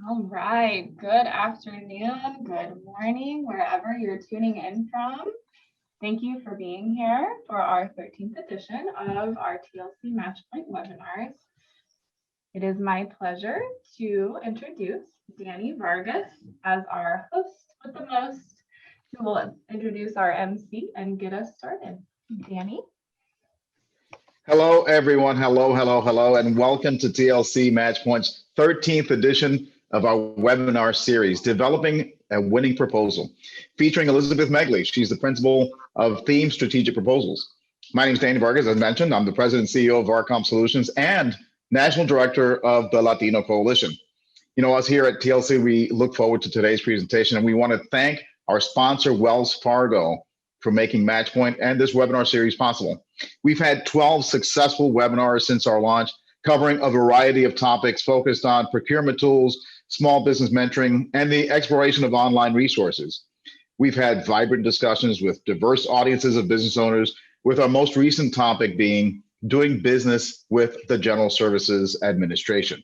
All right, good afternoon, good morning, wherever you're tuning in from. Thank you for being here for our 13th edition of our TLC MatchPoint webinars. It is my pleasure to introduce Danny Vargas as our host with the most, who will introduce our MC and get us started. Danny? Hello, everyone. Hello, and welcome to TLC MatchPoint's 13th edition of our webinar series, Developing a Winning Proposal, featuring Elisabeth Megli. She's the principal of Theme Strategic Proposals. My name is Danny Vargas, as mentioned. I'm the president and CEO of RCOM Solutions and national director of the Latino Coalition. You know, us here at TLC, we look forward to today's presentation, and we want to thank our sponsor, Wells Fargo, for making MatchPoint and this webinar series possible. We've had 12 successful webinars since our launch, covering a variety of topics focused on procurement tools, small business mentoring, and the exploration of online resources. We've had vibrant discussions with diverse audiences of business owners, with our most recent topic being doing business with the General Services Administration.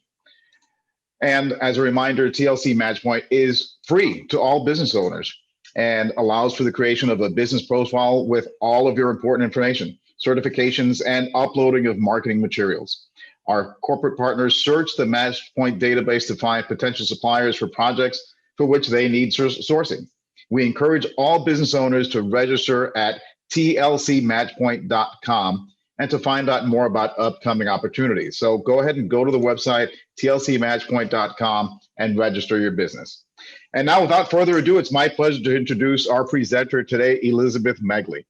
And as a reminder, TLC MatchPoint is free to all business owners and allows for the creation of a business profile with all of your important information, certifications, and uploading of marketing materials. Our corporate partners search the MatchPoint database to find potential suppliers for projects for which they need sourcing. We encourage all business owners to register at tlcmatchpoint.com and to find out more about upcoming opportunities. So go ahead and go to the website, tlcmatchpoint.com, and register your business. And now, without further ado, it's my pleasure to introduce our presenter today, Elisabeth Megli.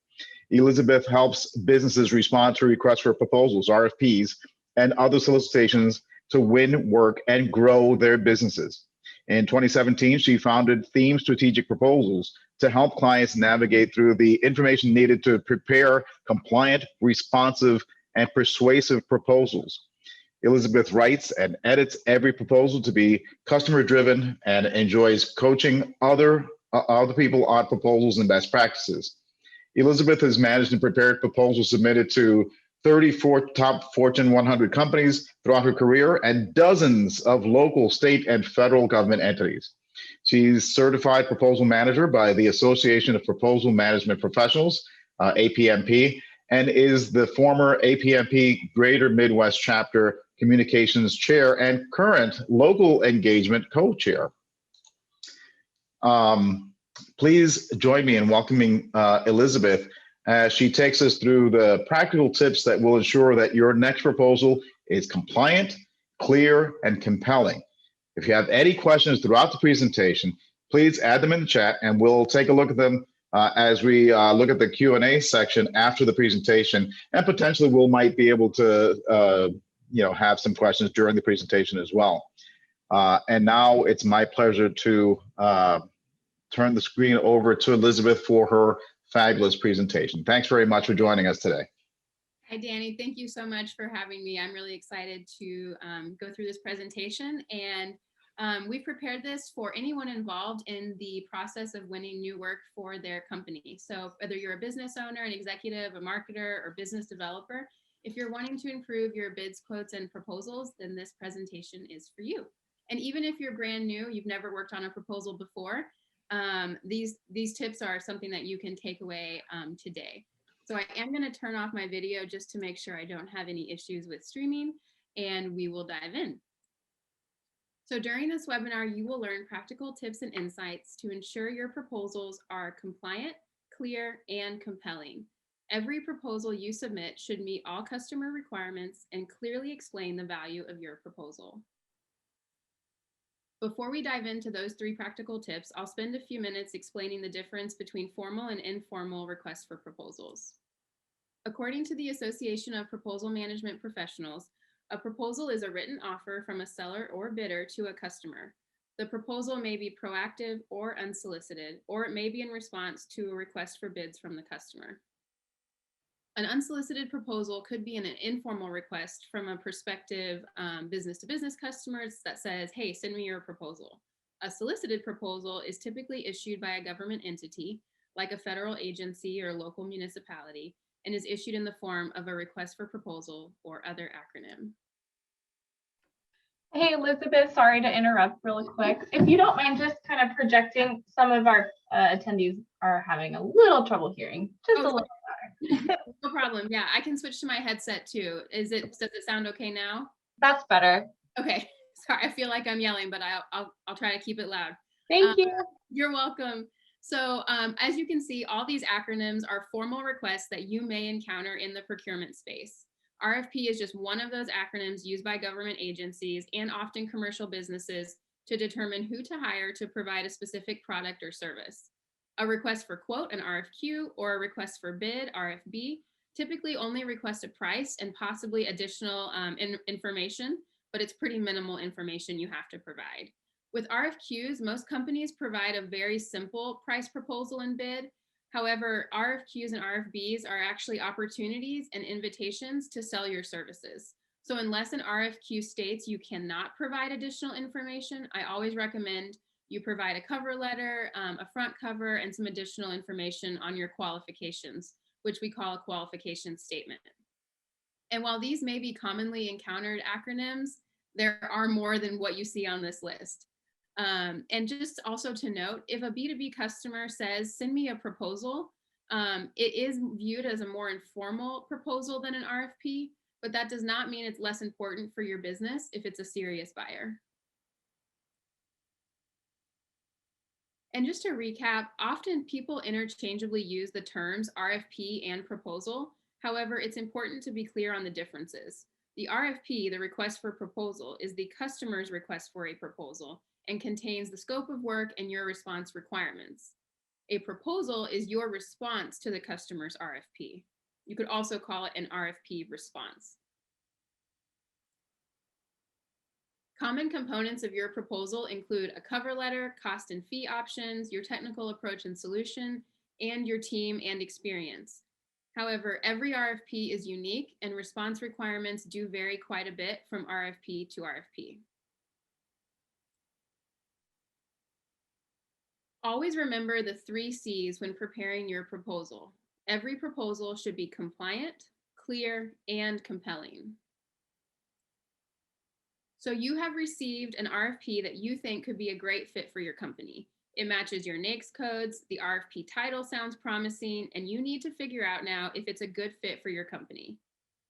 Elisabeth helps businesses respond to requests for proposals, RFPs, and other solicitations to win work and grow their businesses. In 2017, she founded Theme Strategic Proposals to help clients navigate through the information needed to prepare compliant, responsive, and persuasive proposals. Elisabeth writes and edits every proposal to be customer-driven and enjoys coaching other people on proposals and best practices. Elisabeth has managed and prepared proposals submitted to 34 top Fortune 100 companies throughout her career and dozens of local, state, and federal government entities. She's certified proposal manager by the Association of Proposal Management Professionals, APMP, and is the former APMP Greater Midwest Chapter Communications Chair and current local engagement co-chair. Please join me in welcoming Elisabeth as she takes us through the practical tips that will ensure that your next proposal is compliant, clear, and compelling. If you have any questions throughout the presentation, please add them in the chat and we'll take a look at them as we look at the Q&A section after the presentation, and potentially we might be able to have some questions during the presentation as well. And now it's my pleasure to turn the screen over to Elisabeth for her fabulous presentation. Thanks very much for joining us today. Hi, Danny. Thank you so much for having me. I'm really excited to go through this presentation, and we've prepared this for anyone involved in the process of winning new work for their company. So whether you're a business owner, an executive, a marketer, or business developer, if you're wanting to improve your bids, quotes, and proposals, then this presentation is for you. And even if you're brand new, you've never worked on a proposal before, these tips are something that you can take away today. So I am going to turn off my video just to make sure I don't have any issues with streaming, and we will dive in. So during this webinar, you will learn practical tips and insights to ensure your proposals are compliant, clear, and compelling. Every proposal you submit should meet all customer requirements and clearly explain the value of your proposal. Before we dive into those 3 practical tips, I'll spend a few minutes explaining the difference between formal and informal requests for proposals. According to the Association of Proposal Management Professionals, a proposal is a written offer from a seller or bidder to a customer. The proposal may be proactive or unsolicited, or it may be in response to a request for bids from the customer. An unsolicited proposal could be an informal request from a prospective business-to-business customers that says, hey, send me your proposal. A solicited proposal is typically issued by a government entity, like a federal agency or local municipality, and is issued in the form of a request for proposal or other acronym. Hey, Elizabeth, sorry to interrupt really quick. If you don't mind just kind of projecting, some of our attendees are having a little trouble hearing, just a little louder. No problem. Yeah, I can switch to my headset too. Does it sound okay now? That's better. Okay. Sorry, I feel like I'm yelling, but I'll try to keep it loud. Thank you. You're welcome. So as you can see, all these acronyms are formal requests that you may encounter in the procurement space. RFP is just one of those acronyms used by government agencies and often commercial businesses to determine who to hire to provide a specific product or service. A request for quote, an RFQ, or a request for bid, RFB, typically only request a price and possibly additional information, but it's pretty minimal information you have to provide. With RFQs, most companies provide a very simple price proposal and bid. However, RFQs and RFBs are actually opportunities and invitations to sell your services. So unless an RFQ states you cannot provide additional information, I always recommend you provide a cover letter, a front cover, and some additional information on your qualifications, which we call a qualification statement. And while these may be commonly encountered acronyms, there are more than what you see on this list. And just also to note, if a B2B customer says, send me a proposal, it is viewed as a more informal proposal than an RFP, but that does not mean it's less important for your business if it's a serious buyer. And just to recap, often people interchangeably use the terms RFP and proposal. However, it's important to be clear on the differences. The RFP, the request for proposal, is the customer's request for a proposal and contains the scope of work and your response requirements. A proposal is your response to the customer's RFP. You could also call it an RFP response. Common components of your proposal include a cover letter, cost and fee options, your technical approach and solution, and your team and experience. However, every RFP is unique and response requirements do vary quite a bit from RFP to RFP. Always remember the 3 C's when preparing your proposal. Every proposal should be compliant, clear, and compelling. So you have received an RFP that you think could be a great fit for your company. It matches your NAICS codes, the RFP title sounds promising, and you need to figure out now if it's a good fit for your company.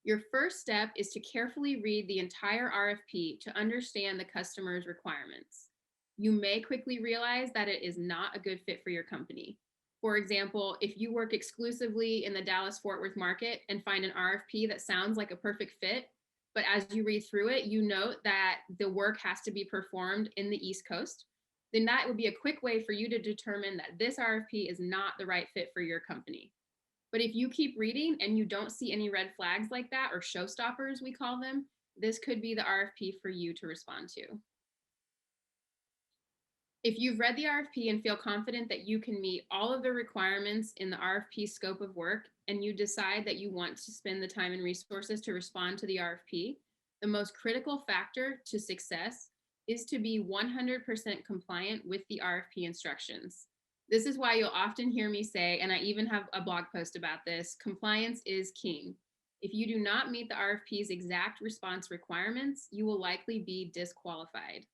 Your first step is to carefully read the entire RFP to understand the customer's requirements. You may quickly realize that it is not a good fit for your company. For example, if you work exclusively in the Dallas-Fort Worth market and find an RFP that sounds like a perfect fit, but as you read through it, you note that the work has to be performed in the East Coast, then that would be a quick way for you to determine that this RFP is not the right fit for your company. But if you keep reading and you don't see any red flags like that, or showstoppers, we call them, this could be the RFP for you to respond to. If you've read the RFP and feel confident that you can meet all of the requirements in the RFP scope of work, and you decide that you want to spend the time and resources to respond to the RFP, the most critical factor to success is to be 100% compliant with the RFP instructions. This is why you'll often hear me say, and I even have a blog post about this, compliance is king. If you do not meet the RFP's exact response requirements, you will likely be disqualified.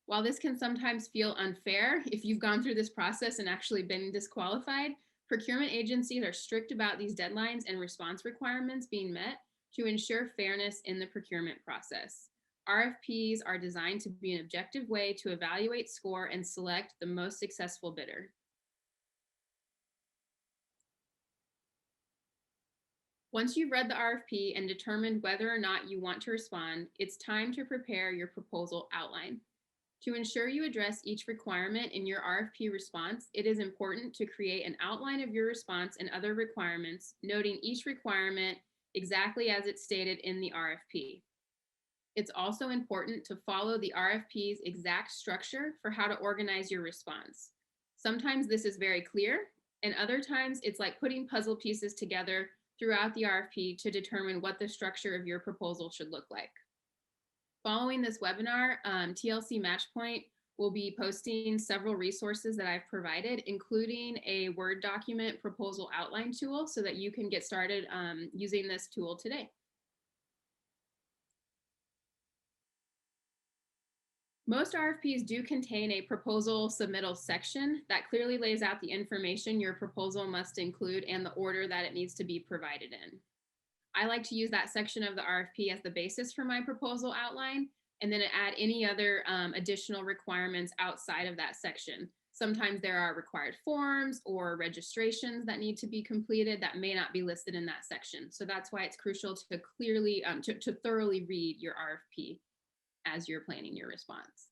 While this can sometimes feel unfair if you've gone through this process and actually been disqualified, procurement agencies are strict about these deadlines and response requirements being met to ensure fairness in the procurement process. RFPs are designed to be an objective way to evaluate, score, and select the most successful bidder. Once you've read the RFP and determined whether or not you want to respond, it's time to prepare your proposal outline. To ensure you address each requirement in your RFP response, it is important to create an outline of your response and other requirements, noting each requirement exactly as it's stated in the RFP. It's also important to follow the RFP's exact structure for how to organize your response. Sometimes this is very clear, and other times it's like putting puzzle pieces together throughout the RFP to determine what the structure of your proposal should look like. Following this webinar, TLC MatchPoint will be posting several resources that I've provided, including a Word document proposal outline tool so that you can get started using this tool today. Most RFPs do contain a proposal submittal section that clearly lays out the information your proposal must include and the order that it needs to be provided in. I like to use that section of the RFP as the basis for my proposal outline, and then add any other additional requirements outside of that section. Sometimes there are required forms or registrations that need to be completed that may not be listed in that section. So that's why it's crucial to clearly, to thoroughly read your RFP as you're planning your response.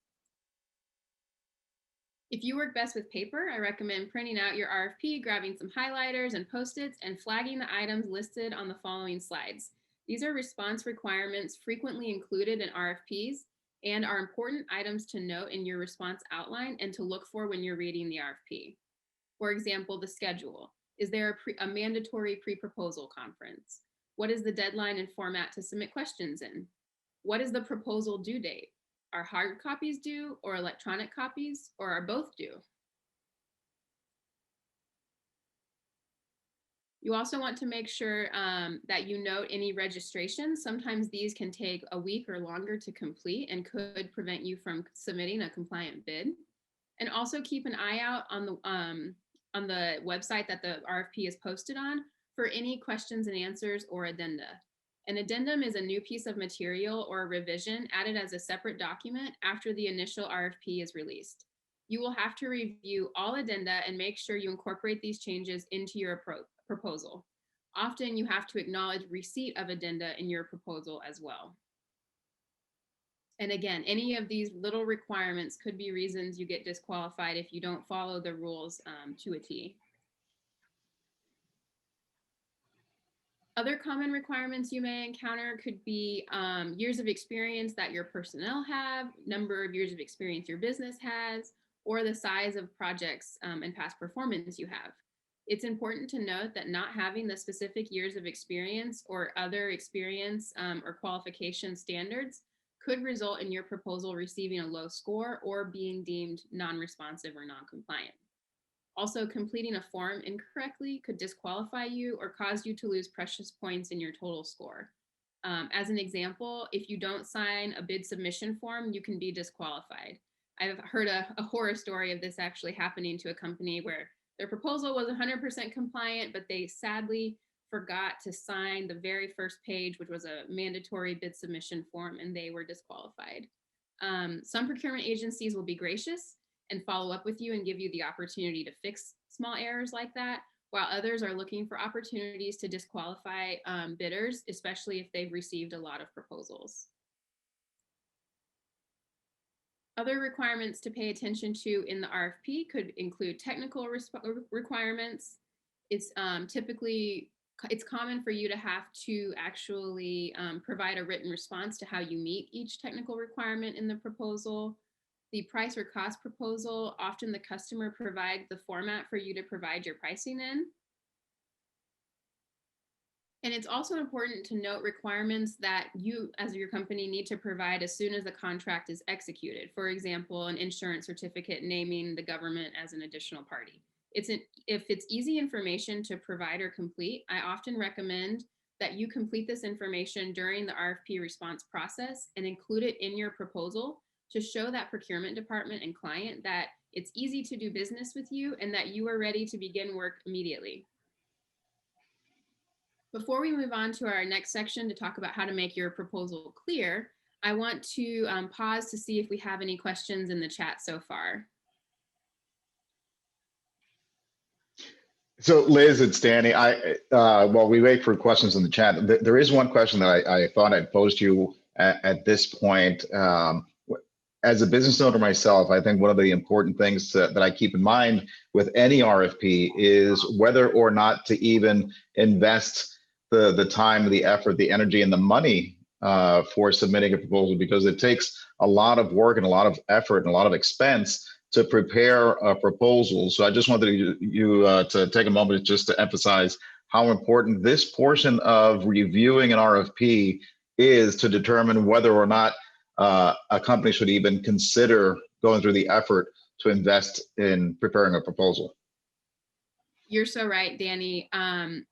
If you work best with paper, I recommend printing out your RFP, grabbing some highlighters and Post-its, and flagging the items listed on the following slides. These are response requirements frequently included in RFPs and are important items to note in your response outline and to look for when you're reading the RFP. For example, the schedule. Is there a mandatory pre-proposal conference? What is the deadline and format to submit questions in? What is the proposal due date? Are hard copies due or electronic copies, or are both due? You also want to make sure that you note any registrations. Sometimes these can take a week or longer to complete and could prevent you from submitting a compliant bid. And also keep an eye out on the website that the RFP is posted on for any questions and answers or addenda. An addendum is a new piece of material or a revision added as a separate document after the initial RFP is released. You will have to review all addenda and make sure you incorporate these changes into your proposal. Often you have to acknowledge receipt of addenda in your proposal as well. And again, any of these little requirements could be reasons you get disqualified if you don't follow the rules to a T. Other common requirements you may encounter could be years of experience that your personnel have, number of years of experience your business has, or the size of projects and past performance you have. It's important to note that not having the specific years of experience or other experience or qualification standards could result in your proposal receiving a low score or being deemed non-responsive or non-compliant. Also, completing a form incorrectly could disqualify you or cause you to lose precious points in your total score. As an example, if you don't sign a bid submission form, you can be disqualified. I've heard a horror story of this actually happening to a company where their proposal was 100% compliant, but they sadly forgot to sign the very first page, which was a mandatory bid submission form, and they were disqualified. Some procurement agencies will be gracious and follow up with you and give you the opportunity to fix small errors like that, while others are looking for opportunities to disqualify bidders, especially if they've received a lot of proposals. Other requirements to pay attention to in the RFP could include technical requirements. It's common for you to have to actually provide a written response to how you meet each technical requirement in the proposal. The price or cost proposal, often the customer provides the format for you to provide your pricing in. And it's also important to note requirements that you, as your company, need to provide as soon as the contract is executed. For example, an insurance certificate naming the government as an additional party. If it's easy information to provide or complete, I often recommend that you complete this information during the RFP response process and include it in your proposal to show that procurement department and client that it's easy to do business with you and that you are ready to begin work immediately. Before we move on to our next section to talk about how to make your proposal clear, I want to pause to see if we have any questions in the chat so far. So Liz, it's Danny. While we wait for questions in the chat, there is one question that I thought I'd pose to you at this point. As a business owner myself, I think one of the important things that I keep in mind with any RFP is whether or not to even invest the time, the effort, the energy, and the money for submitting a proposal, because it takes a lot of work and a lot of effort and a lot of expense to prepare a proposal. So I just wanted you to take a moment just to emphasize how important this portion of reviewing an RFP is to determine whether or not a company should even consider going through the effort to invest in preparing a proposal. You're so right, Danny.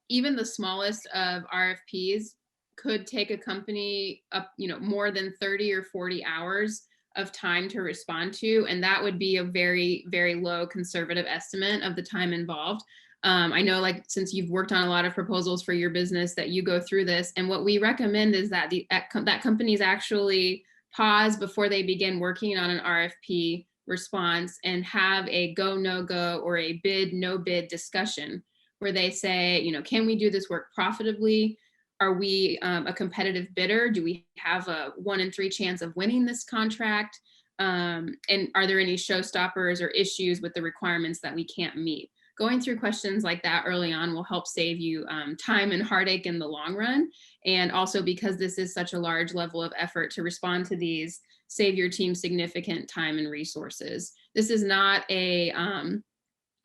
Even the smallest of RFPs could take a company up, more than 30 or 40 hours of time to respond to, and that would be a very, very low conservative estimate of the time involved. I know, like, since you've worked on a lot of proposals for your business, that you go through this, and what we recommend is that that companies actually pause before they begin working on an RFP response and have a go, no go, or a bid, no bid discussion where they say, you know, can we do this work profitably? Are we a competitive bidder? Do we have a 1 in 3 chance of winning this contract? And are there any showstoppers or issues with the requirements that we can't meet? Going through questions like that early on will help save you time and heartache in the long run. And also, because this is such a large level of effort to respond to these, save your team significant time and resources. This is not a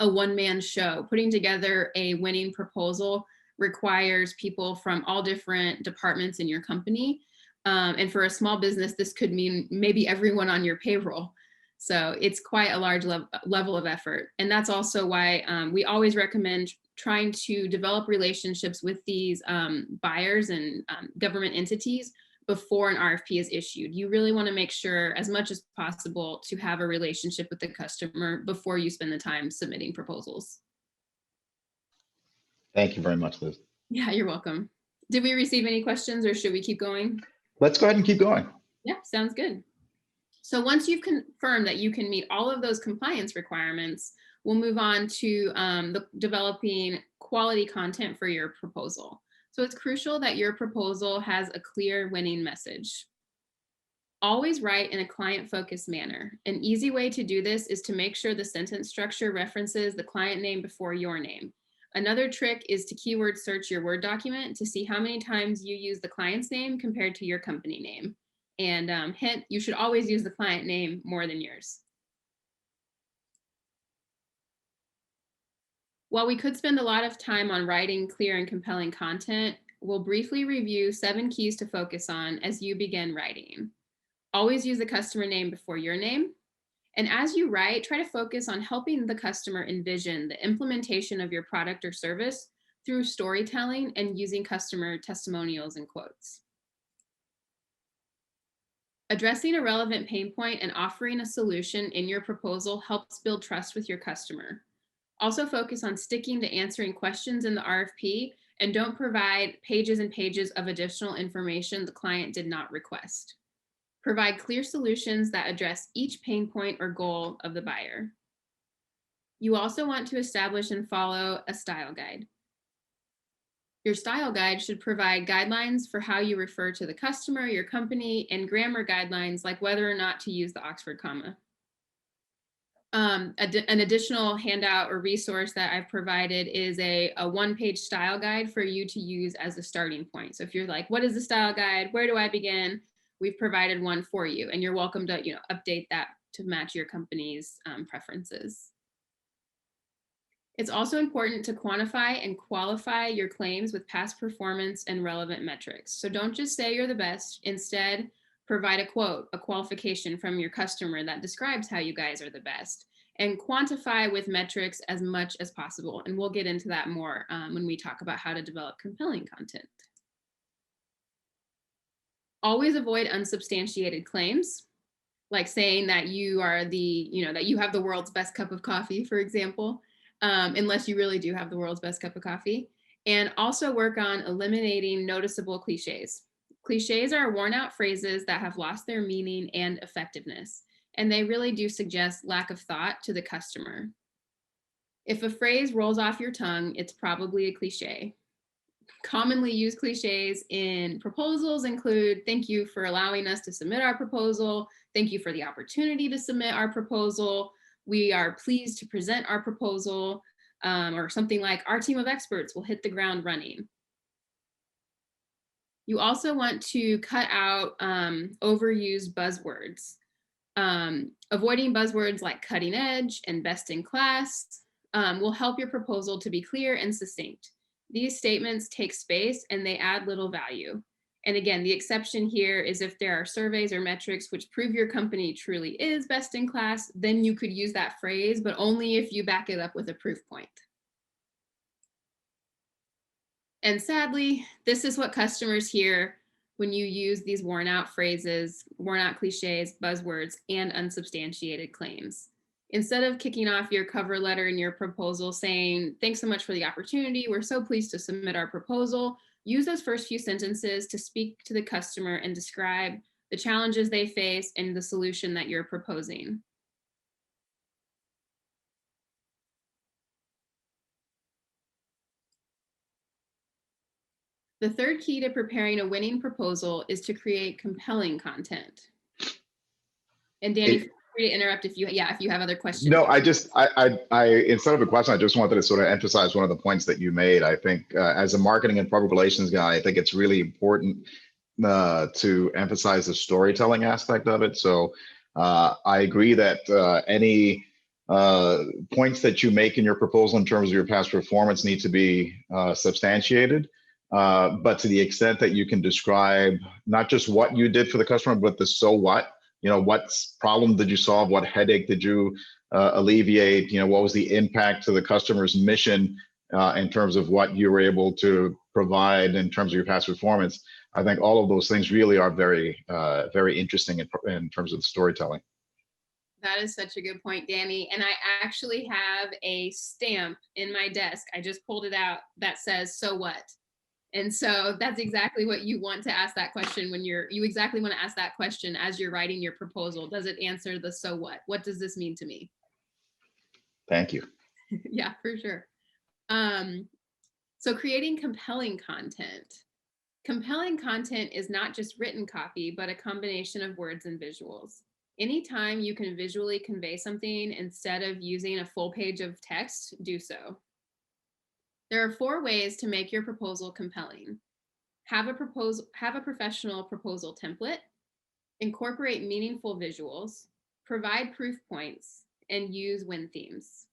one-man show. Putting together a winning proposal requires people from all different departments in your company. And for a small business, this could mean maybe everyone on your payroll. So it's quite a large level of effort. And that's also why we always recommend trying to develop relationships with these buyers and government entities before an RFP is issued. You really want to make sure as much as possible to have a relationship with the customer before you spend the time submitting proposals. Thank you very much, Liz. Yeah, you're welcome. Did we receive any questions, or should we keep going? Let's go ahead and keep going. Yeah, sounds good. So once you've confirmed that you can meet all of those compliance requirements, we'll move on to developing quality content for your proposal. So it's crucial that your proposal has a clear winning message. Always write in a client-focused manner. An easy way to do this is to make sure the sentence structure references the client name before your name. Another trick is to keyword search your Word document to see how many times you use the client's name compared to your company name. And hint, you should always use the client name more than yours. While we could spend a lot of time on writing clear and compelling content, we'll briefly review 7 keys to focus on as you begin writing. Always use the customer name before your name. And as you write, try to focus on helping the customer envision the implementation of your product or service through storytelling and using customer testimonials and quotes. Addressing a relevant pain point and offering a solution in your proposal helps build trust with your customer. Also focus on sticking to answering questions in the RFP and don't provide pages and pages of additional information the client did not request. Provide clear solutions that address each pain point or goal of the buyer. You also want to establish and follow a style guide. Your style guide should provide guidelines for how you refer to the customer, your company, and grammar guidelines like whether or not to use the Oxford comma. An additional handout or resource that I've provided is a 1-page style guide for you to use as a starting point. So if you're like, what is the style guide? Where do I begin? We've provided one for you, and you're welcome to update that to match your company's preferences. It's also important to quantify and qualify your claims with past performance and relevant metrics. So don't just say you're the best. Instead, provide a quote, a qualification from your customer that describes how you guys are the best, and quantify with metrics as much as possible. And we'll get into that more when we talk about how to develop compelling content. Always avoid unsubstantiated claims, like saying that you are that you have the world's best cup of coffee, for example, unless you really do have the world's best cup of coffee. And also work on eliminating noticeable cliches. Cliches are worn out phrases that have lost their meaning and effectiveness, and they really do suggest lack of thought to the customer. If a phrase rolls off your tongue, it's probably a cliche. Commonly used cliches in proposals include, thank you for allowing us to submit our proposal. Thank you for the opportunity to submit our proposal. We are pleased to present our proposal, or something like, our team of experts will hit the ground running. You also want to cut out overused buzzwords. Avoiding buzzwords like cutting edge and best in class will help your proposal to be clear and succinct. These statements take space and they add little value. And again, the exception here is if there are surveys or metrics which prove your company truly is best in class, then you could use that phrase, but only if you back it up with a proof point. And sadly, this is what customers hear when you use these worn out phrases, worn out cliches, buzzwords, and unsubstantiated claims. Instead of kicking off your cover letter and your proposal saying, thanks so much for the opportunity, we're so pleased to submit our proposal, use those first few sentences to speak to the customer and describe the challenges they face and the solution that you're proposing. The third key to preparing a winning proposal is to create compelling content. And Danny, feel free to interrupt if you have other questions. No, I instead of a question, I just wanted to sort of emphasize one of the points that you made. I think as a marketing and public relations guy, I think it's really important to emphasize the storytelling aspect of it. So I agree that any points that you make in your proposal in terms of your past performance need to be substantiated. But to the extent that you can describe not just what you did for the customer, but the so what, what problem did you solve? What headache did you alleviate? What was the impact to the customer's mission in terms of what you were able to provide in terms of your past performance? I think all of those things really are very, very interesting in terms of the storytelling. That is such a good point, Danny. And I actually have a stamp in my desk. I just pulled it out that says, so what? And so that's exactly what you want to ask that question when you exactly want to ask that question as you're writing your proposal. Does it answer the so what? What does this mean to me? Thank you. Yeah, for sure. So creating compelling content. Compelling content is not just written copy, but a combination of words and visuals. Anytime you can visually convey something instead of using a full page of text, do so. There are 4 ways to make your proposal compelling. Have a professional proposal template, incorporate meaningful visuals, provide proof points, and use win themes.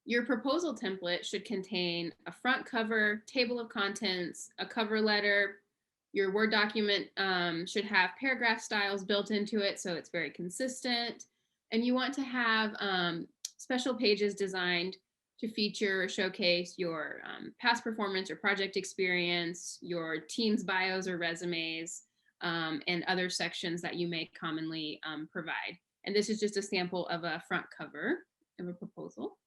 Your proposal template should contain a front cover, table of contents, a cover letter. Your Word document should have paragraph styles built into it, so it's very consistent. And you want to have special pages designed to feature or showcase your past performance or project experience, your team's bios or resumes, and other sections that you may commonly provide. And this is just a sample of a front cover of a proposal.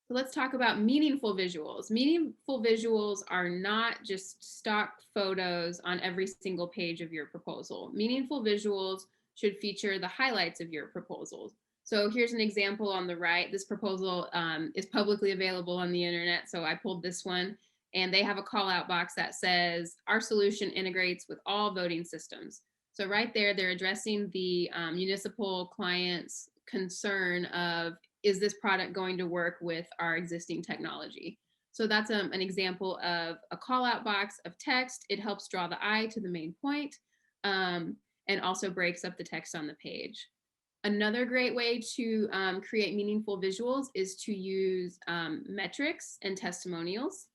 So let's talk about meaningful visuals. Meaningful visuals are not just stock photos on every single page of your proposal. Meaningful visuals should feature the highlights of your proposals. So here's an example on the right. This proposal is publicly available on the internet, so I pulled this one, and they have a call out box that says, our solution integrates with all voting systems. So right there, they're addressing the municipal client's concern of, is this product going to work with our existing technology? So that's an example of a call out box of text. It helps draw the eye to the main point, and also breaks up the text on the page. Another great way to create meaningful visuals is to use metrics and testimonials.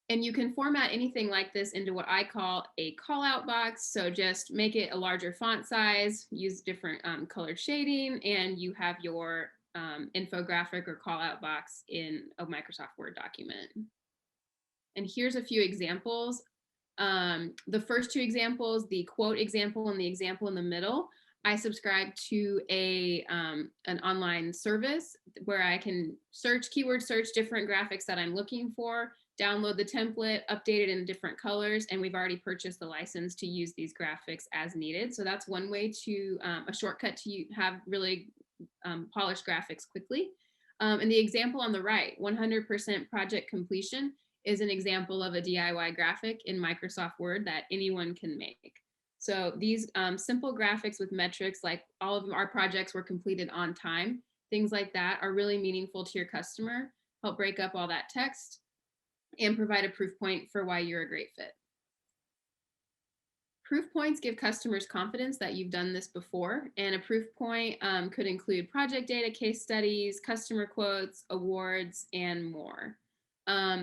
And you can format anything like this into what I call a call out box. So just make it a larger font size, use different colored shading, and you have your infographic or call out box in a Microsoft Word document. And here's a few examples. The first 2 examples, the quote example and the example in the middle, I subscribe to an online service where I can keyword search different graphics that I'm looking for, download the template, update it in different colors, and we've already purchased the license to use these graphics as needed. So that's one way to, a shortcut to have really polished graphics quickly. And the example on the right, 100% project completion, is an example of a DIY graphic in Microsoft Word that anyone can make. So these simple graphics with metrics, like all of our projects were completed on time, things like that are really meaningful to your customer, help break up all that text, and provide a proof point for why you're a great fit. Proof points give customers confidence that you've done this before, and a proof point could include project data, case studies, customer quotes, awards, and more.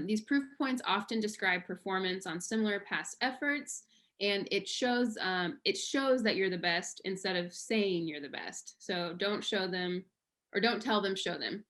These proof points often describe performance on similar past efforts, and it shows that you're the best instead of saying you're the best. So don't show them, or don't tell them, show them.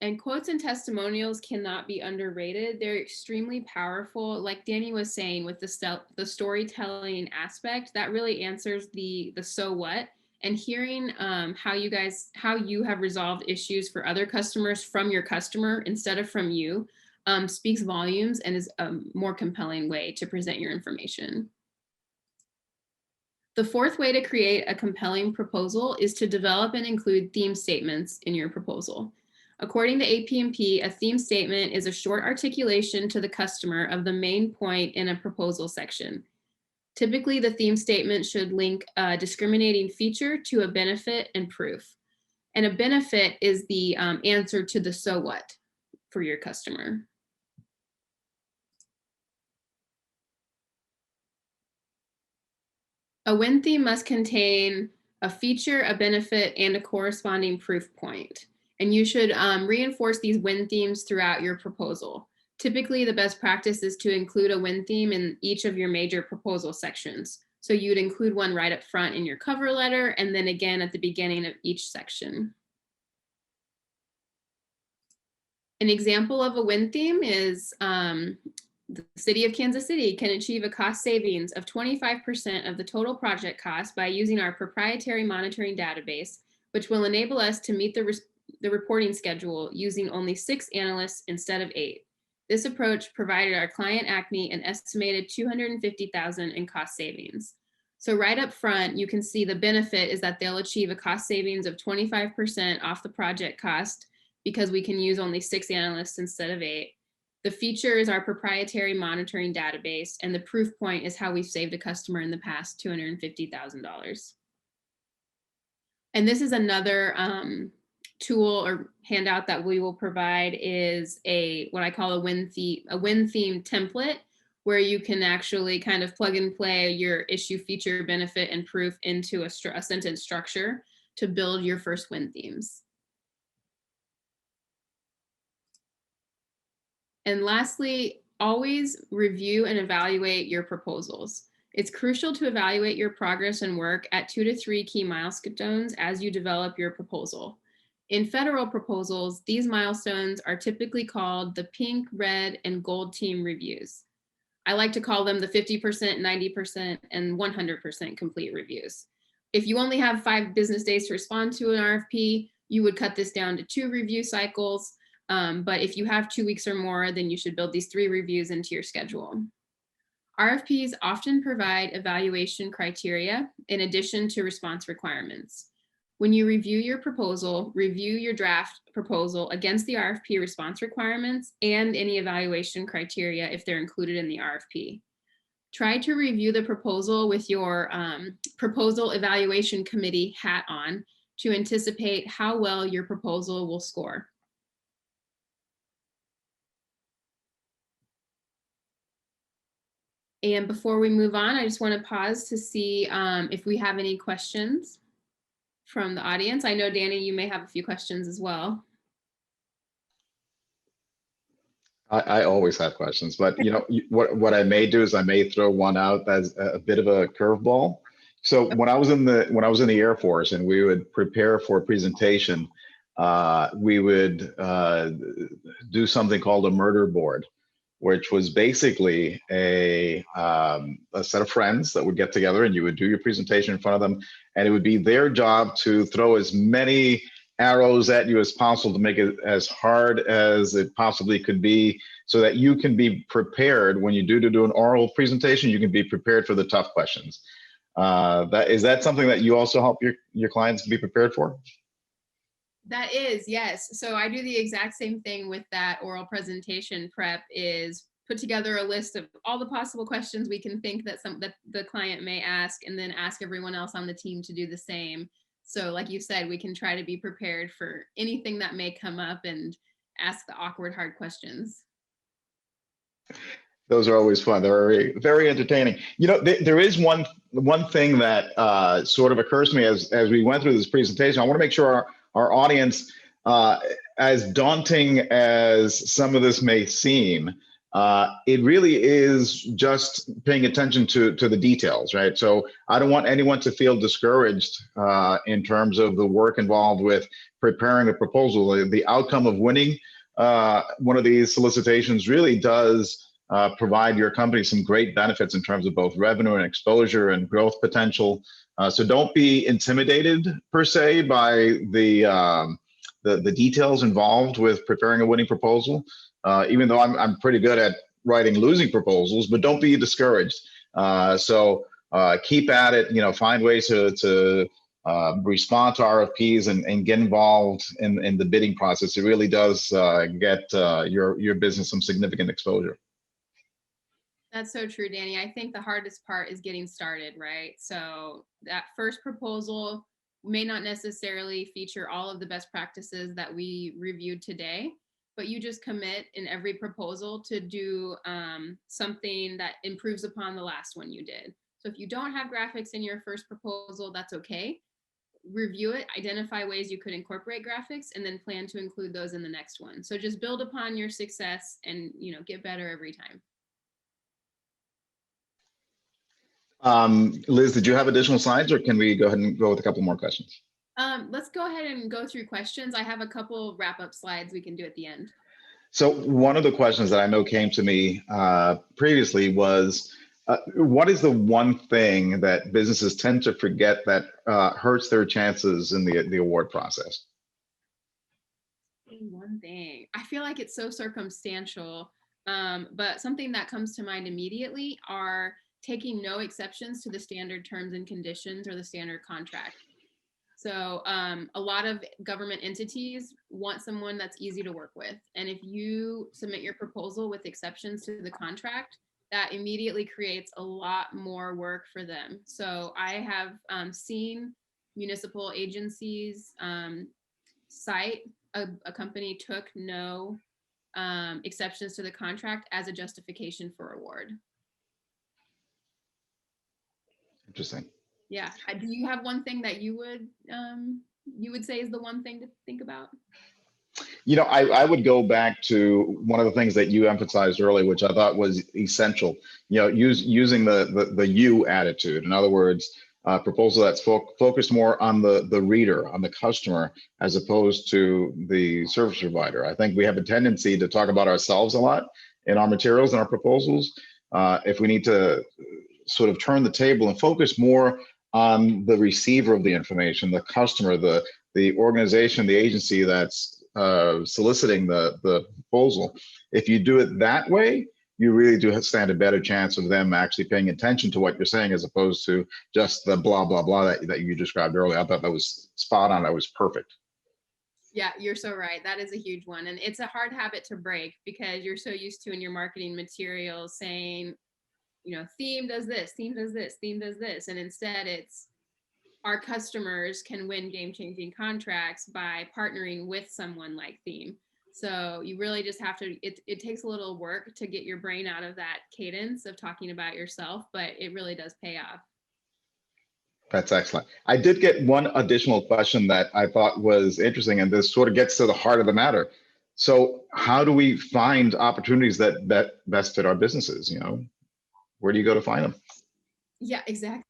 And quotes and testimonials cannot be underrated. They're extremely powerful. Like Danny was saying, with the storytelling aspect, that really answers the so what. And hearing how you have resolved issues for other customers from your customer instead of from you speaks volumes and is a more compelling way to present your information. The fourth way to create a compelling proposal is to develop and include theme statements in your proposal. According to APMP, a theme statement is a short articulation to the customer of the main point in a proposal section. Typically, the theme statement should link a discriminating feature to a benefit and proof. And a benefit is the answer to the so what for your customer. A win theme must contain a feature, a benefit, and a corresponding proof point. And you should reinforce these win themes throughout your proposal. Typically, the best practice is to include a win theme in each of your major proposal sections. So you'd include one right up front in your cover letter, and then again at the beginning of each section. An example of a win theme is the city of Kansas City can achieve a cost savings of 25% of the total project cost by using our proprietary monitoring database, which will enable us to meet the reporting schedule using only 6 analysts instead of 8. This approach provided our client Acme an estimated $250,000 in cost savings. So right up front, you can see the benefit is that they'll achieve a cost savings of 25% off the project cost because we can use only 6 analysts instead of 8. The feature is our proprietary monitoring database, and the proof point is how we've saved a customer in the past $250,000. And this is another tool or handout that we will provide is what I call a win theme template, where you can actually kind of plug and play your issue, feature, benefit, and proof into a sentence structure to build your first win themes. And lastly, always review and evaluate your proposals. It's crucial to evaluate your progress and work at 2 to 3 key milestones as you develop your proposal. In federal proposals, these milestones are typically called the pink, red, and gold team reviews. I like to call them the 50%, 90%, and 100% complete reviews. If you only have 5 business days to respond to an RFP, you would cut this down to 2 review cycles. But if you have 2 weeks or more, then you should build these 3 reviews into your schedule. RFPs often provide evaluation criteria in addition to response requirements. When you review your proposal, review your draft proposal against the RFP response requirements and any evaluation criteria if they're included in the RFP. Try to review the proposal with your proposal evaluation committee hat on to anticipate how well your proposal will score. And before we move on, I just want to pause to see if we have any questions from the audience. I know, Danny, you may have a few questions as well. I always have questions, but you know what I may do is I may throw one out as a bit of a curveball. So when I was in the Air Force and we would prepare for a presentation, we would do something called a murder board, which was basically a set of friends that would get together and you would do your presentation in front of them, and it would be their job to throw as many arrows at you as possible to make it as hard as it possibly could be, so that you can be prepared when you do an oral presentation. You can be prepared for the tough questions. Is that something that you also help your clients be prepared for? That is, yes. So I do the exact same thing with that oral presentation prep, is put together a list of all the possible questions we can think that the client may ask, and then ask everyone else on the team to do the same. So like you said, we can try to be prepared for anything that may come up and ask the awkward, hard questions. Those are always fun. They're very, very entertaining. You know, there is one thing that sort of occurs to me as we went through this presentation. I want to make sure our audience, as daunting as some of this may seem, it really is just paying attention to the details, right? So I don't want anyone to feel discouraged in terms of the work involved with preparing a proposal. The outcome of winning one of these solicitations really does provide your company some great benefits in terms of both revenue and exposure and growth potential. So don't be intimidated per se by the details involved with preparing a winning proposal. Even though I'm pretty good at writing losing proposals, but don't be discouraged. So keep at it. Find ways to respond to RFPs and get involved in the bidding process. It really does get your business some significant exposure. That's so true, Danny. I think the hardest part is getting started, right? So that first proposal may not necessarily feature all of the best practices that we reviewed today, but you just commit in every proposal to do something that improves upon the last one you did. So if you don't have graphics in your first proposal, that's okay. Review it, identify ways you could incorporate graphics, and then plan to include those in the next one. So just build upon your success and get better every time. Liz, did you have additional slides, or can we go ahead and go with a couple more questions? Let's go ahead and go through questions. I have a couple wrap-up slides we can do at the end. So one of the questions that I know came to me previously was, what is the one thing that businesses tend to forget that hurts their chances in the award process? One thing. I feel like it's so circumstantial, but something that comes to mind immediately are taking no exceptions to the standard terms and conditions or the standard contract. So a lot of government entities want someone that's easy to work with. And if you submit your proposal with exceptions to the contract, that immediately creates a lot more work for them. So I have seen municipal agencies cite a company took no exceptions to the contract as a justification for award. Interesting. Yeah. Do you have one thing that you would say is the one thing to think about? I would go back to one of the things that you emphasized earlier, which I thought was essential. Using the you attitude. In other words, a proposal that's focused more on the reader, on the customer, as opposed to the service provider. I think we have a tendency to talk about ourselves a lot in our materials and our proposals. If we need to sort of turn the table and focus more on the receiver of the information, the customer, the organization, the agency that's soliciting the proposal. If you do it that way, you really do stand a better chance of them actually paying attention to what you're saying, as opposed to just the blah, blah, blah that you described earlier. I thought that was spot on. That was perfect. Yeah, you're so right. That is a huge one. And it's a hard habit to break because you're so used to in your marketing materials saying, theme does this, theme does this, theme does this. And instead it's our customers can win game-changing contracts by partnering with someone like theme. So you really just have to, it takes a little work to get your brain out of that cadence of talking about yourself, but it really does pay off. That's excellent. I did get one additional question that I thought was interesting, and this sort of gets to the heart of the matter. So how do we find opportunities that best fit our businesses? Where do you go to find them? Yeah, exactly.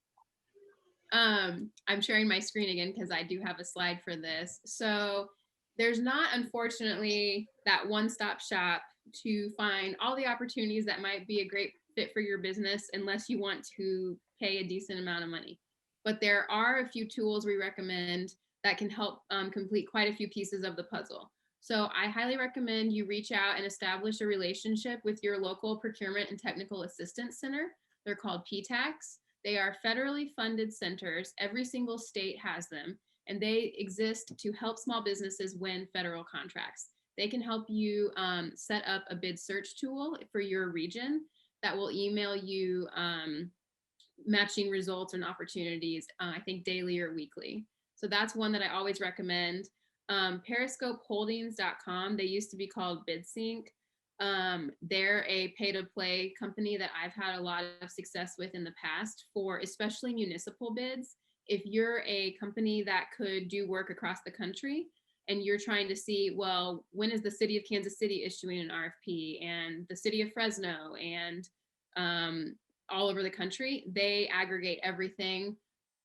I'm sharing my screen again because I do have a slide for this. So there's not, unfortunately, that one-stop shop to find all the opportunities that might be a great fit for your business unless you want to pay a decent amount of money. But there are a few tools we recommend that can help complete quite a few pieces of the puzzle. So I highly recommend you reach out and establish a relationship with your local procurement and technical assistance center. They're called PTACs. They are federally funded centers. Every single state has them, and they exist to help small businesses win federal contracts. They can help you set up a bid search tool for your region that will email you matching results and opportunities, I think daily or weekly. So that's one that I always recommend. Periscopeholdings.com, they used to be called BidSync. They're a pay-to-play company that I've had a lot of success with in the past for especially municipal bids. If you're a company that could do work across the country and you're trying to see, well, when is the city of Kansas City issuing an RFP, and the city of Fresno, and all over the country, they aggregate everything,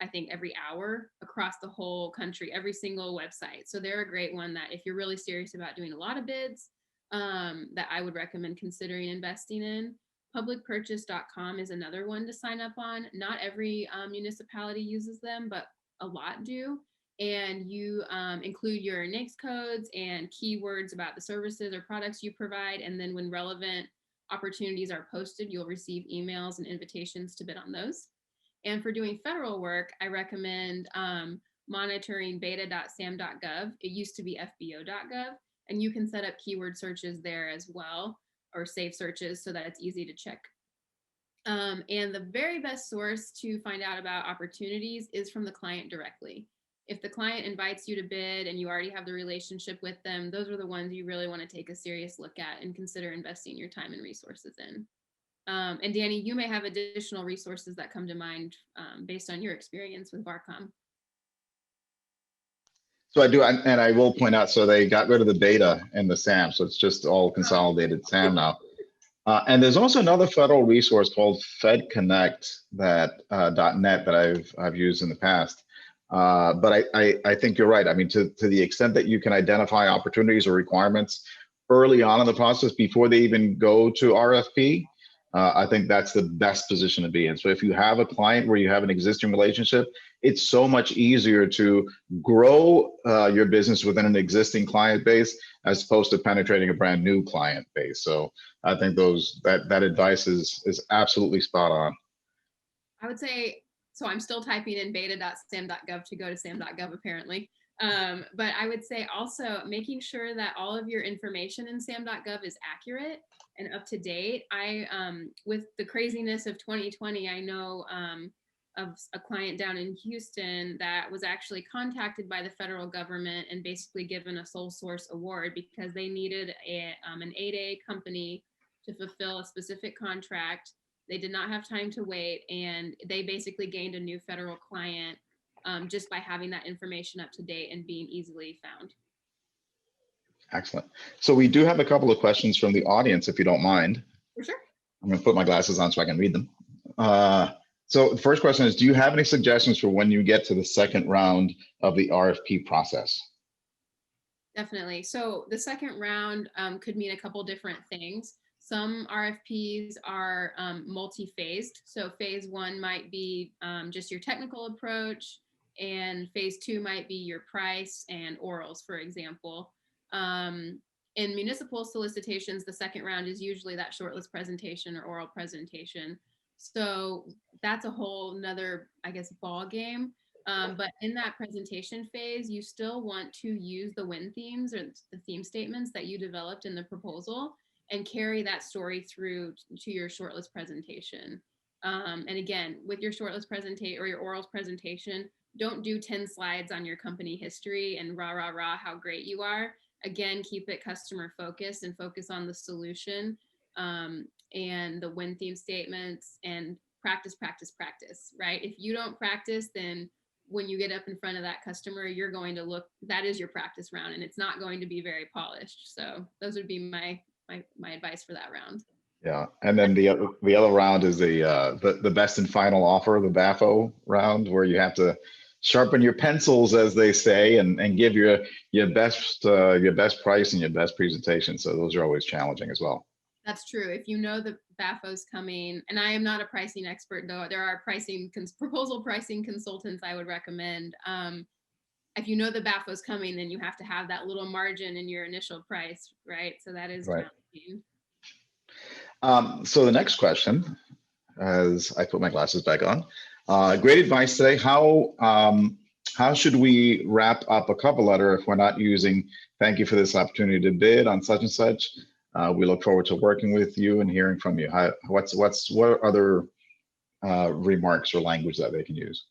I think every hour across the whole country, every single website. So they're a great one that if you're really serious about doing a lot of bids, that I would recommend considering investing in. Publicpurchase.com is another one to sign up on. Not every municipality uses them, but a lot do. And you include your NAICS codes and keywords about the services or products you provide. And then when relevant opportunities are posted, you'll receive emails and invitations to bid on those. And for doing federal work, I recommend monitoring beta.sam.gov. It used to be fbo.gov, and you can set up keyword searches there as well, or save searches so that it's easy to check. And the very best source to find out about opportunities is from the client directly. If the client invites you to bid and you already have the relationship with them, those are the ones you really want to take a serious look at and consider investing your time and resources in. And Danny, you may have additional resources that come to mind based on your experience with Varcom. So I do, and I will point out, so they got rid of the beta and the SAM, so it's just all consolidated SAM now. And there's also another federal resource called FedConnect .net that I've used in the past. But I think you're right. I mean, to the extent that you can identify opportunities or requirements early on in the process before they even go to RFP, I think that's the best position to be in. So if you have a client where you have an existing relationship, it's so much easier to grow your business within an existing client base as opposed to penetrating a brand new client base. So I think that advice is absolutely spot on. I would say, so I'm still typing in beta.sam.gov to go to sam.gov apparently. But I would say also making sure that all of your information in sam.gov is accurate and up to date. With the craziness of 2020, I know of a client down in Houston that was actually contacted by the federal government and basically given a sole source award because they needed an 8A company to fulfill a specific contract. They did not have time to wait, and they basically gained a new federal client just by having that information up to date and being easily found. Excellent. So we do have a couple of questions from the audience, if you don't mind. For sure. I'm going to put my glasses on so I can read them. So the first question is, do you have any suggestions for when you get to the second round of the RFP process? Definitely. So the second round could mean a couple different things. Some RFPs are multi-phased. So phase one might be just your technical approach, and phase two might be your price and orals, for example. In municipal solicitations, the second round is usually that shortlist presentation or oral presentation. So that's a whole nother, I guess, ball game. But in that presentation phase, you still want to use the win themes or the theme statements that you developed in the proposal and carry that story through to your shortlist presentation. And again, with your shortlist presentation or your orals presentation, don't do 10 slides on your company history and rah, rah, rah, how great you are. Again, keep it customer focused and focus on the solution and the win theme statements, and practice, practice, practice, right? If you don't practice, then when you get up in front of that customer, you're going to look, that is your practice round, and it's not going to be very polished. So those would be my advice for that round. Yeah, and then the other round is the best and final offer, the BAFO round, where you have to sharpen your pencils, as they say, and give your best price and your best presentation. So those are always challenging as well. That's true. If you know the BAFO's coming, and I am not a pricing expert, though there are proposal pricing consultants I would recommend. If you know the BAFO's coming, then you have to have that little margin in your initial price, right? So that is right. challenging. So the next question, as I put my glasses back on, great advice today. How should we wrap up a cover letter if we're not using "Thank you for this opportunity to bid on such and such"? We look forward to working with you and hearing from you. What are other remarks or language that they can use?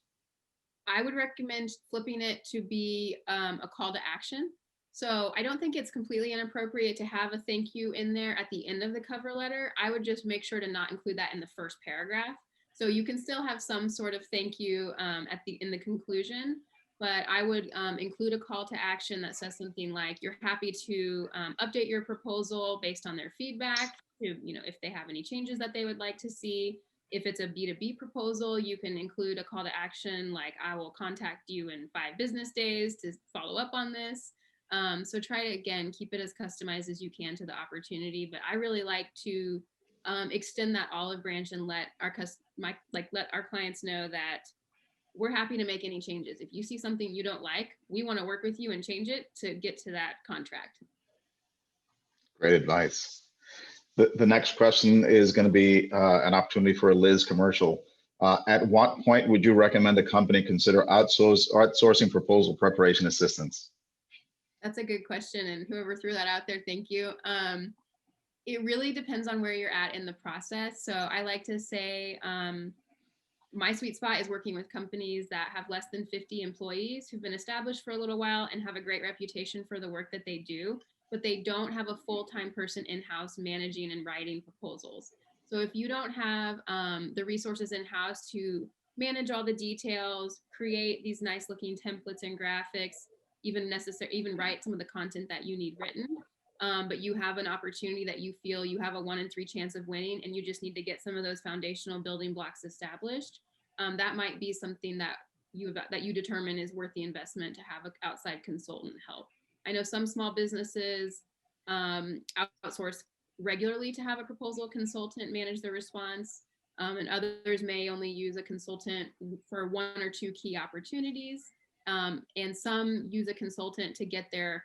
I would recommend flipping it to be a call to action. So I don't think it's completely inappropriate to have a thank you in there at the end of the cover letter. I would just make sure to not include that in the first paragraph. So you can still have some sort of thank you in the conclusion, but I would include a call to action that says something like, you're happy to update your proposal based on their feedback, to, if they have any changes that they would like to see. If it's a B2B proposal, you can include a call to action like, I will contact you in 5 business days to follow up on this. So try to, again, keep it as customized as you can to the opportunity. But I really like to extend that olive branch and let our clients know that we're happy to make any changes. If you see something you don't like, we want to work with you and change it to get to that contract. Great advice. The next question is going to be an opportunity for a Liz commercial. At what point would you recommend a company consider outsourcing proposal preparation assistance? That's a good question. And whoever threw that out there, thank you. It really depends on where you're at in the process. So I like to say my sweet spot is working with companies that have less than 50 employees who've been established for a little while and have a great reputation for the work that they do, but they don't have a full-time person in-house managing and writing proposals. So if you don't have the resources in-house to manage all the details, create these nice looking templates and graphics, even write some of the content that you need written, but you have an opportunity that you feel you have a 1 in 3 chance of winning, and you just need to get some of those foundational building blocks established, that might be something that you determine is worth the investment to have an outside consultant help. I know some small businesses outsource regularly to have a proposal consultant manage the response, and others may only use a consultant for 1 or 2 key opportunities, and some use a consultant to get their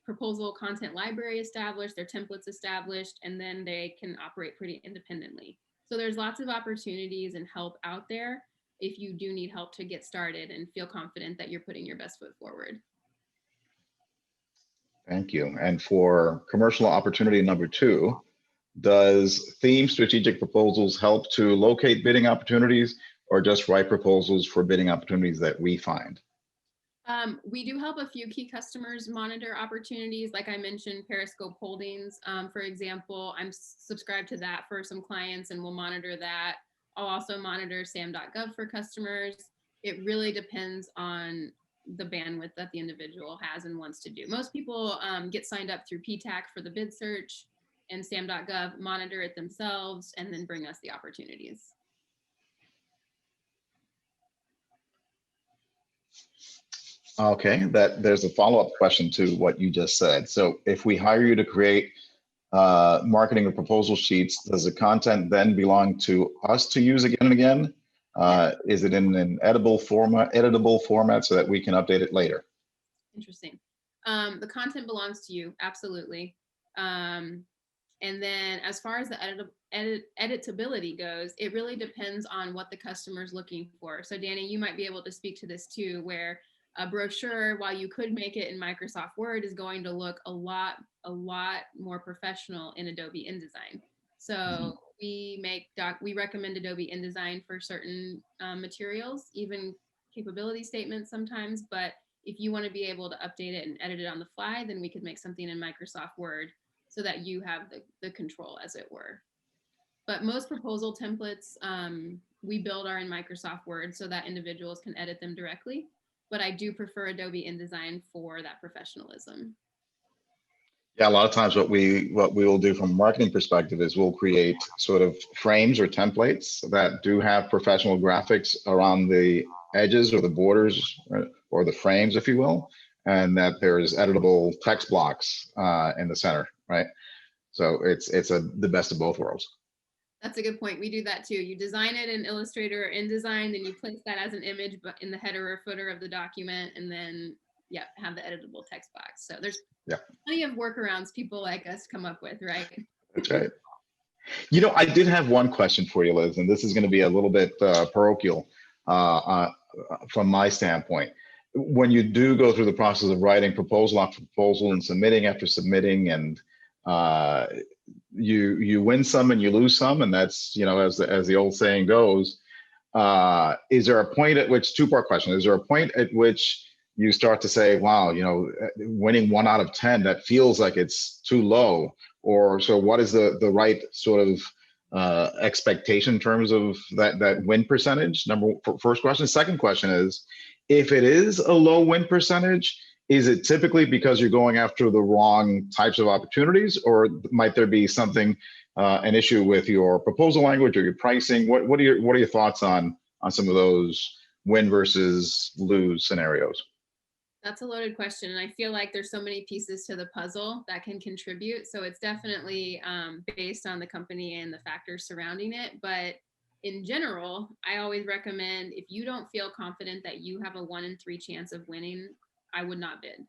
proposal content library established, their templates established, and then they can operate pretty independently. So there's lots of opportunities and help out there if you do need help to get started and feel confident that you're putting your best foot forward. Thank you. And for commercial opportunity number 2, does theme strategic proposals help to locate bidding opportunities, or just write proposals for bidding opportunities that we find? We do help a few key customers monitor opportunities. Like I mentioned, Periscope Holdings, for example, I'm subscribed to that for some clients and we'll monitor that. I'll also monitor sam.gov for customers. It really depends on the bandwidth that the individual has and wants to do. Most people get signed up through PTAC for the bid search, and sam.gov monitor it themselves and then bring us the opportunities. Okay, there's a follow-up question to what you just said. So if we hire you to create marketing or proposal sheets, does the content then belong to us to use again and again? Is it in an editable format so that we can update it later? Interesting. The content belongs to you, absolutely. And then as far as the editability goes, it really depends on what the customer is looking for. So Danny, you might be able to speak to this too, where a brochure, while you could make it in Microsoft Word, is going to look a lot more professional in Adobe InDesign. So we recommend Adobe InDesign for certain materials, even capability statements sometimes. But if you want to be able to update it and edit it on the fly, then we could make something in Microsoft Word so that you have the control, as it were. But most proposal templates we build are in Microsoft Word so that individuals can edit them directly. But I do prefer Adobe InDesign for that professionalism. Yeah, a lot of times what we will do from a marketing perspective is we'll create sort of frames or templates that do have professional graphics around the edges or the borders or the frames, if you will, and that there's editable text blocks in the center, right? So it's the best of both worlds. That's a good point. We do that too. You design it in Illustrator or InDesign, then you place that as an image but in the header or footer of the document, and then have the editable text box. So there's plenty of workarounds people like us come up with, right? That's right. I did have one question for you, Liz, and this is going to be a little bit parochial from my standpoint. When you do go through the process of writing proposal after proposal and submitting after submitting, and you win some and you lose some, and that's as the old saying goes. Is there a point at which, 2-part question, is there a point at which you start to say, wow, winning 1 out of 10, that feels like it's too low? Or so what is the right sort of expectation in terms of that win percentage? First question. Second question is, If it is a low win percentage, is it typically because you're going after the wrong types of opportunities, or might there be something, an issue with your proposal language or your pricing? What are your thoughts on some of those win versus lose scenarios? That's a loaded question. And I feel like there's so many pieces to the puzzle that can contribute. So it's definitely based on the company and the factors surrounding it. But in general, I always recommend, if you don't feel confident that you have a 1 in 3 chance of winning, I would not bid.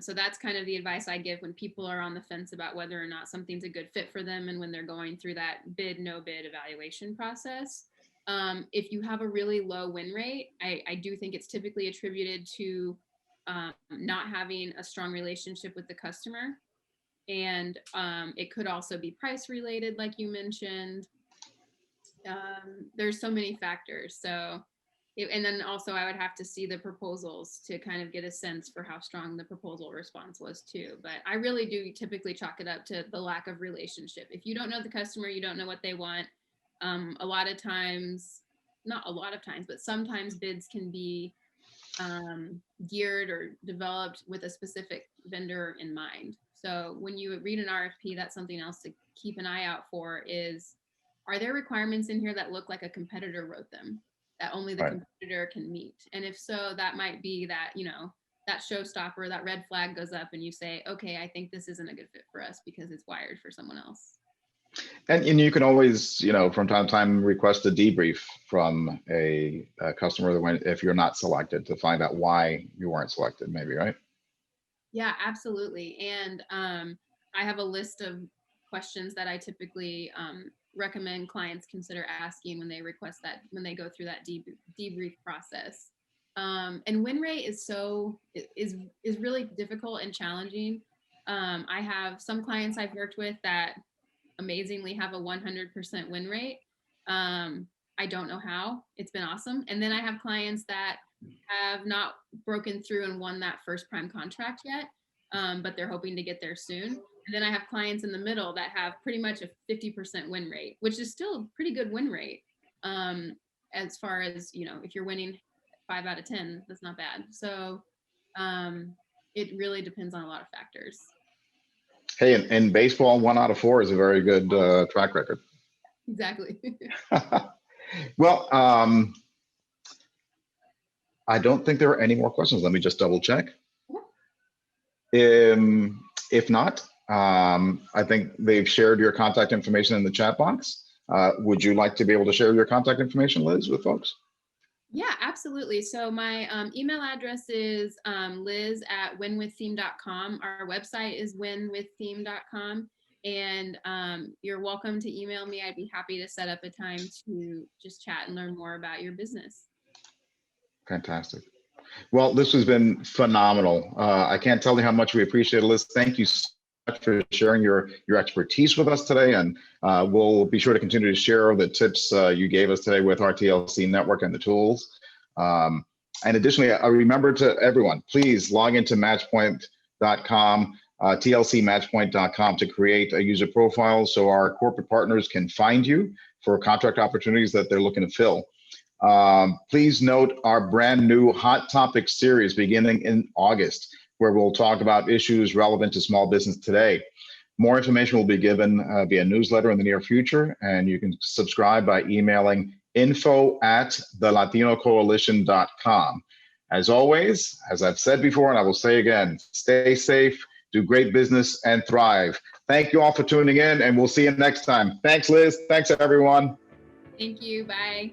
So that's kind of the advice I give when people are on the fence about whether or not something's a good fit for them, and when they're going through that bid, no bid evaluation process. If you have a really low win rate, I do think it's typically attributed to not having a strong relationship with the customer. And it could also be price related, like you mentioned. There's so many factors. So, and then also I would have to see the proposals to kind of get a sense for how strong the proposal response was too. But I really do typically chalk it up to the lack of relationship. If you don't know the customer, you don't know what they want. A lot of times, not a lot of times, but sometimes bids can be geared or developed with a specific vendor in mind. So when you read an RFP, that's something else to keep an eye out for is, are there requirements in here that look like a competitor wrote them, that only the competitor can meet? And if so, that might be that, that showstopper, that red flag goes up and you say, okay, I think this isn't a good fit for us because it's wired for someone else. And you can always, from time to time, request a debrief from a customer if you're not selected, to find out why you weren't selected, maybe, right? Yeah, absolutely. And I have a list of questions that I typically recommend clients consider asking when they request that, when they go through that debrief process. And win rate is really difficult and challenging. I have some clients I've worked with that amazingly have a 100% win rate. I don't know how. It's been awesome. And then I have clients that have not broken through and won that first prime contract yet, but they're hoping to get there soon. And then I have clients in the middle that have pretty much a 50% win rate, which is still a pretty good win rate. As far as, if you're winning 5 out of 10, that's not bad. So it really depends on a lot of factors. Hey, in baseball, 1 out of 4 is a very good track record. Exactly. Well, I don't think there are any more questions. Let me just double check. If not, I think they've shared your contact information in the chat box. Would you like to be able to share your contact information, Liz, with folks? Yeah, absolutely. So my email address is liz@winwiththeme.com. Our website is winwiththeme.com. And you're welcome to email me. I'd be happy to set up a time to just chat and learn more about your business. Fantastic. Well, this has been phenomenal. I can't tell you how much we appreciate it, Liz. Thank you so much for sharing your expertise with us today. And we'll be sure to continue to share the tips you gave us today with our TLC network and the tools. And additionally, I remember to everyone, please log into matchpoint.com, tlcmatchpoint.com, to create a user profile so our corporate partners can find you for contract opportunities that they're looking to fill. Please note our brand new Hot Topics series beginning in August, where we'll talk about issues relevant to small business today. More information will be given via newsletter in the near future, and you can subscribe by emailing info@thelatinocoalition.com. As always, as I've said before, and I will say again, stay safe, do great business, and thrive. Thank you all for tuning in, and we'll see you next time. Thanks, Liz. Thanks, everyone. Thank you. Bye.